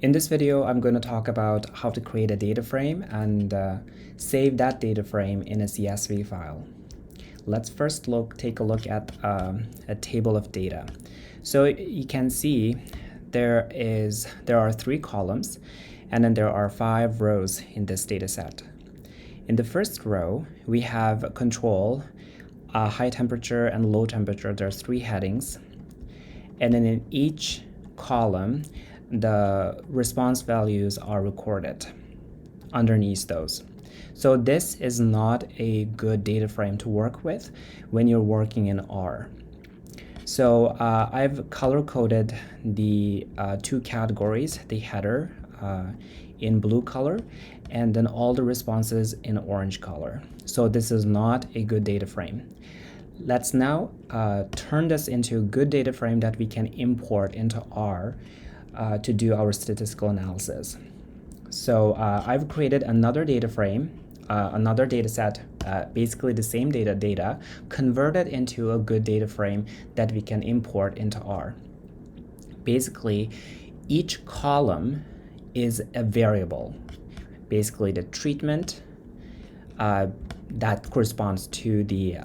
In this video, I'm going to talk about how to create a data frame and save that data frame in a CSV file. Let's first take a look at a table of data. So you can see there are 3 columns, and then there are 5 rows in this data set. In the first row, we have control, high temperature and low temperature. There's 3 headings. And then in each column, the response values are recorded underneath those. So this is not a good data frame to work with when you're working in R. So I've color-coded the 2 categories, the header in blue color, and then all the responses in orange color. So this is not a good data frame. Let's now turn this into a good data frame that we can import into R to do our statistical analysis. So I've created another data frame, another data set, basically the same data, converted into a good data frame that we can import into R. Basically, each column is a variable. Basically, the treatment that corresponds to the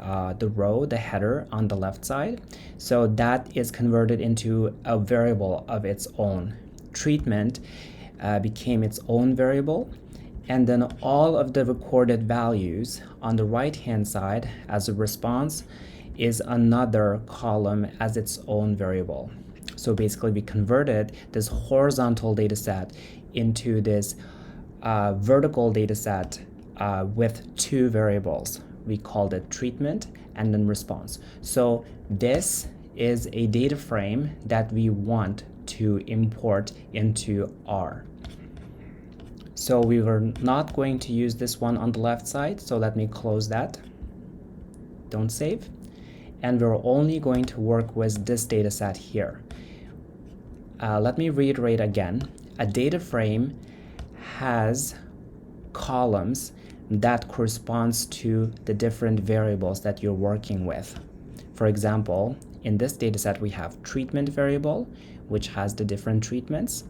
row, the header on the left side. So that is converted into a variable of its own. Treatment became its own variable, and then all of the recorded values on the right hand side as a response is another column as its own variable. So basically we converted this horizontal data set into this vertical data set with 2 variables. We called it treatment and then response. So this is a data frame that we want to import into R. So we were not going to use this one on the left side, so let me close that. Don't save. And we're only going to work with this data set here. Let me reiterate again. A data frame has columns that corresponds to the different variables that you're working with. For example, in this data set, we have treatment variable, which has the different treatments.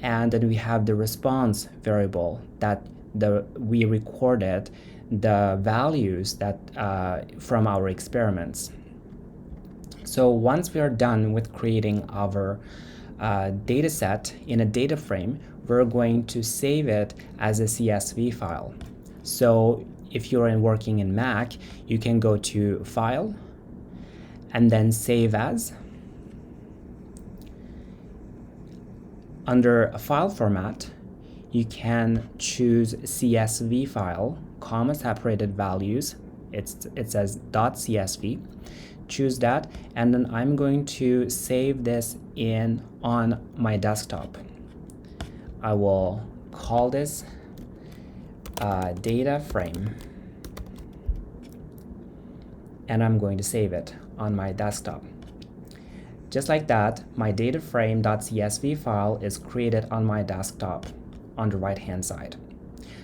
And then we have the response variable that we recorded the values that from our experiments. So once we are done with creating our data set in a data frame, we're going to save it as a CSV file. So if you're working in Mac, you can go to File and then Save As. Under a file format, you can choose CSV file, comma separated values. It says .csv. Choose that, and then I'm going to save this on my desktop. I will call this data frame, and I'm going to save it on my desktop. Just like that, my data frame.csv file is created on my desktop on the right hand side.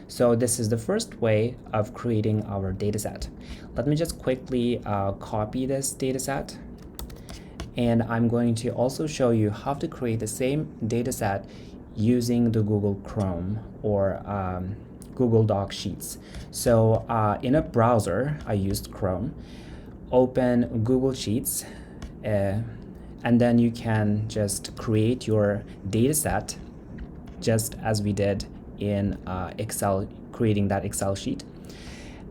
So this is the first way of creating our dataset. Let me just quickly copy this dataset, and I'm going to also show you how to create the same dataset using the Google Chrome or Google Doc Sheets. So in a browser, I used Chrome. Open Google Sheets, and then you can just create your dataset just as we did in Excel, creating that Excel sheet.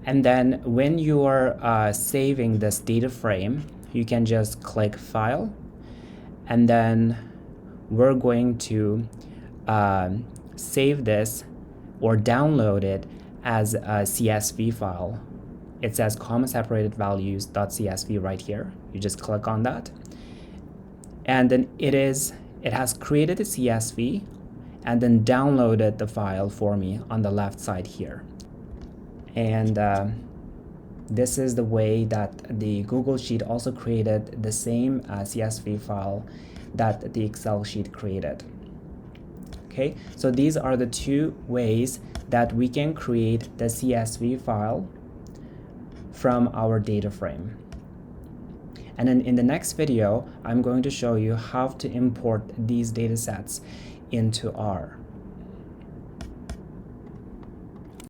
And then when you are saving this data frame, you can just click File, and then we're going to save this or download it as a CSV file. It says comma separated values.csv right here. You just click on that, and then it has created a CSV and then downloaded the file for me on the left side here. And this is the way that the Google Sheet also created the same CSV file that the Excel sheet created. Okay, so these are the 2 ways that we can create the CSV file from our data frame. And then in the next video, I'm going to show you how to import these data sets into R.